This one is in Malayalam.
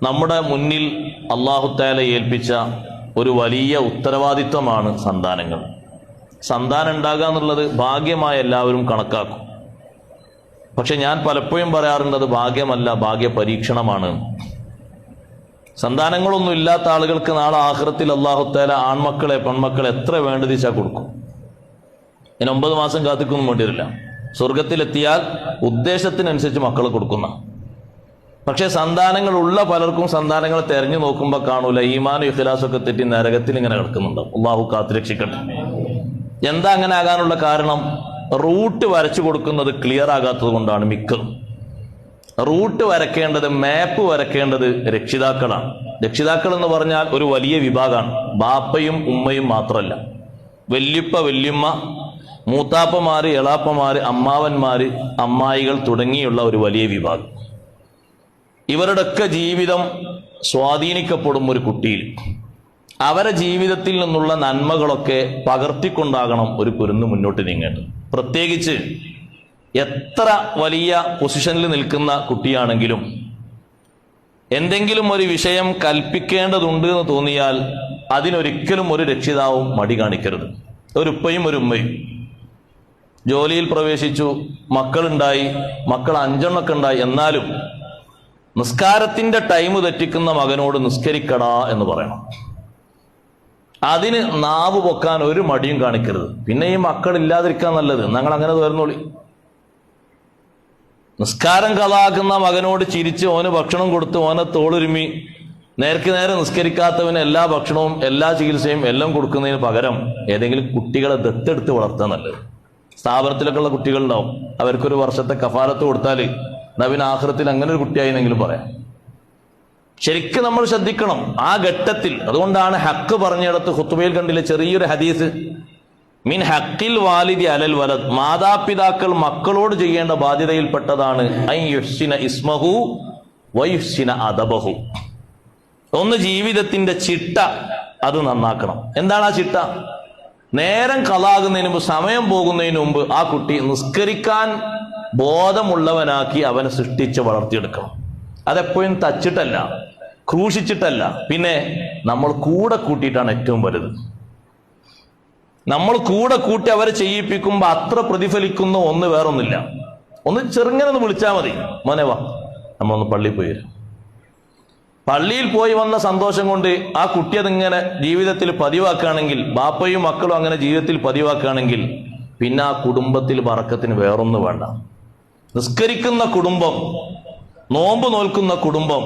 നമ്മുടെ മുന്നിൽ അല്ലാഹു തആല ഏൽപ്പിച്ച ഒരു വലിയ ഉത്തരവാദിത്വമാണ് സന്താനങ്ങൾ. സന്താനം ഉണ്ടാകുക എന്നുള്ളത് ഭാഗ്യമായി എല്ലാവരും കണക്കാക്കും. പക്ഷെ ഞാൻ പലപ്പോഴും പറയാറുണ്ട് അത് ഭാഗ്യമല്ല, ഭാഗ്യ പരീക്ഷണമാണ്. സന്താനങ്ങളൊന്നും ഇല്ലാത്ത ആളുകൾക്ക് നാളെ ആഖിറത്തിൽ അല്ലാഹു തആല ആൺമക്കളെ പെൺമക്കളെ എത്ര വേണ്ടതിച്ചാൽ കൊടുക്കും. ഇനി 9 മാസം കാത്തിക്കൊന്നും വേണ്ടിവരില്ല. സ്വർഗത്തിലെത്തിയാൽ ഉദ്ദേശത്തിനനുസരിച്ച് മക്കളെ കൊടുക്കുന്ന. പക്ഷെ സന്താനങ്ങൾ ഉള്ള പലർക്കും സന്താനങ്ങളെ തെരഞ്ഞു നോക്കുമ്പോൾ കാണൂല, ഈമാനും ഇഖ്ലാസൊക്കെ തെറ്റി നരകത്തിൽ ഇങ്ങനെ കിടക്കുന്നുണ്ടാവും. അല്ലാഹു കാത്തുരക്ഷിക്കട്ടെ. എന്താ അങ്ങനെ ആകാനുള്ള കാരണം? റൂട്ട് വരച്ചു കൊടുക്കുന്നത് ക്ലിയർ ആകാത്തത് കൊണ്ടാണ്. മിക്കതും റൂട്ട് വരക്കേണ്ടത്, മാപ്പ് വരക്കേണ്ടത് രക്ഷിതാക്കളാണ്. രക്ഷിതാക്കൾ എന്ന് പറഞ്ഞാൽ ഒരു വലിയ വിഭാഗമാണ്. ബാപ്പയും ഉമ്മയും മാത്രമല്ല, വല്യുപ്പ വല്യുമ്മ, മൂത്താപ്പമാര്, എളാപ്പമാര്, അമ്മാവന്മാര്, അമ്മായികൾ തുടങ്ങിയുള്ള ഒരു വലിയ വിഭാഗം. ഇവരുടെയൊക്കെ ജീവിതം സ്വാധീനിക്കപ്പെടും ഒരു കുട്ടിയിൽ. അവരെ ജീവിതത്തിൽ നിന്നുള്ള നന്മകളൊക്കെ പകർത്തിക്കൊണ്ടാകണം ഒരു കുരുന്ന് മുന്നോട്ട് നീങ്ങേണ്ടത്. പ്രത്യേകിച്ച് എത്ര വലിയ പൊസിഷനിൽ നിൽക്കുന്ന കുട്ടിയാണെങ്കിലും എന്തെങ്കിലും ഒരു വിഷയം കൽപ്പിക്കേണ്ടതുണ്ട് എന്ന് തോന്നിയാൽ അതിനൊരിക്കലും ഒരു രക്ഷിതാവും മടി കാണിക്കരുത്. ഒരു ഉപ്പയും ഒരു ഉമ്മയും ജോലിയിൽ പ്രവേശിച്ചു, മക്കളുണ്ടായി, മക്കൾ 5 എണ്ണമൊക്കെ ഉണ്ടായി, എന്നാലും നിസ്കാരത്തിന്റെ ടൈം തെറ്റിക്കുന്ന മകനോട് നിസ്കരിക്കടാ എന്ന് പറയണം. അതിന് നാവ് പൊക്കാൻ ഒരു മടിയും കാണിക്കരുത്. പിന്നെ ഈ മക്കൾ ഇല്ലാതിരിക്കാൻ നല്ലത്, ഞങ്ങൾ അങ്ങനെ തോർന്നോളി. നിസ്കാരം കളാക്കുന്ന മകനോട് ചിരിച്ച് ഓന് ഭക്ഷണം കൊടുത്ത് ഓനെ തോളുരുമി നേർക്ക് നേരെ നിസ്കരിക്കാത്തവന് എല്ലാ ഭക്ഷണവും എല്ലാ ചികിത്സയും എല്ലാം കൊടുക്കുന്നതിന് പകരം ഏതെങ്കിലും കുട്ടികളെ ദത്തെടുത്ത് വളർത്താൻ നല്ലത്. സ്ഥാപനത്തിലൊക്കെ ഉള്ള കുട്ടികളുണ്ടാവും, അവർക്കൊരു വർഷത്തെ കഫാലത്ത് കൊടുത്താൽ നബിന് ആഖിറത്തിൽ അങ്ങനെ ഒരു കുട്ടിയായിരുന്നെങ്കിലും പറയാം. ശരിക്കും നമ്മൾ ശ്രദ്ധിക്കണം ആ ഘട്ടത്തിൽ. അതുകൊണ്ടാണ് ഹക്ക് പറഞ്ഞിടത്ത് ഖുത്ബയിൽ കണ്ടില്ലേ ചെറിയൊരു ഹദീസ്, മിൻ ഹക്കിൽ വാലിദി അലൽ വലദ്, മാതാപിതാക്കൾ മക്കളോട് ചെയ്യേണ്ട ബാധ്യതയിൽപ്പെട്ടതാണ് അൻ യുഹ്സിന ഇസ്മഹു വയുഹ്സിന അദബഹു. ഒന്ന് ജീവിതത്തിന്റെ ചിട്ട അത് നന്നാക്കണം. എന്താണ് ആ ചിട്ട? നേരം കളാകുന്നതിന് മുമ്പ്, സമയം പോകുന്നതിന് മുമ്പ് ആ കുട്ടി നിസ്കരിക്കാൻ ബോധമുള്ളവനാക്കി അവനെ സൃഷ്ടിച്ച് വളർത്തിയെടുക്കണം. അതെപ്പോഴും തച്ചിട്ടല്ല, ക്രൂശിച്ചിട്ടല്ല, പിന്നെ നമ്മൾ കൂടെ കൂട്ടിയിട്ടാണ് ഏറ്റവും വലുത്. നമ്മൾ കൂടെ കൂട്ടി അവരെ ചെയ്യിപ്പിക്കുമ്പോൾ അത്ര പ്രതിഫലിക്കുന്ന ഒന്ന് വേറൊന്നില്ല. ഒന്ന് ചെറുങ്ങനെ ഒന്ന് വിളിച്ചാൽ മതി, മോനെ വാ നമ്മളൊന്ന് പള്ളിയിൽ പോയി വരാം. പള്ളിയിൽ പോയി വന്ന സന്തോഷം കൊണ്ട് ആ കുട്ടി അതിങ്ങനെ ജീവിതത്തിൽ പതിവാക്കുകയാണെങ്കിൽ, ബാപ്പയും മക്കളും അങ്ങനെ ജീവിതത്തിൽ പതിവാക്കുകയാണെങ്കിൽ, പിന്നെ ആ കുടുംബത്തിൽ ബറക്കത്തിന് വേറൊന്നും വേണ്ട. നിസ്കരിക്കുന്ന കുടുംബം, നോമ്പ് നോൽക്കുന്ന കുടുംബം,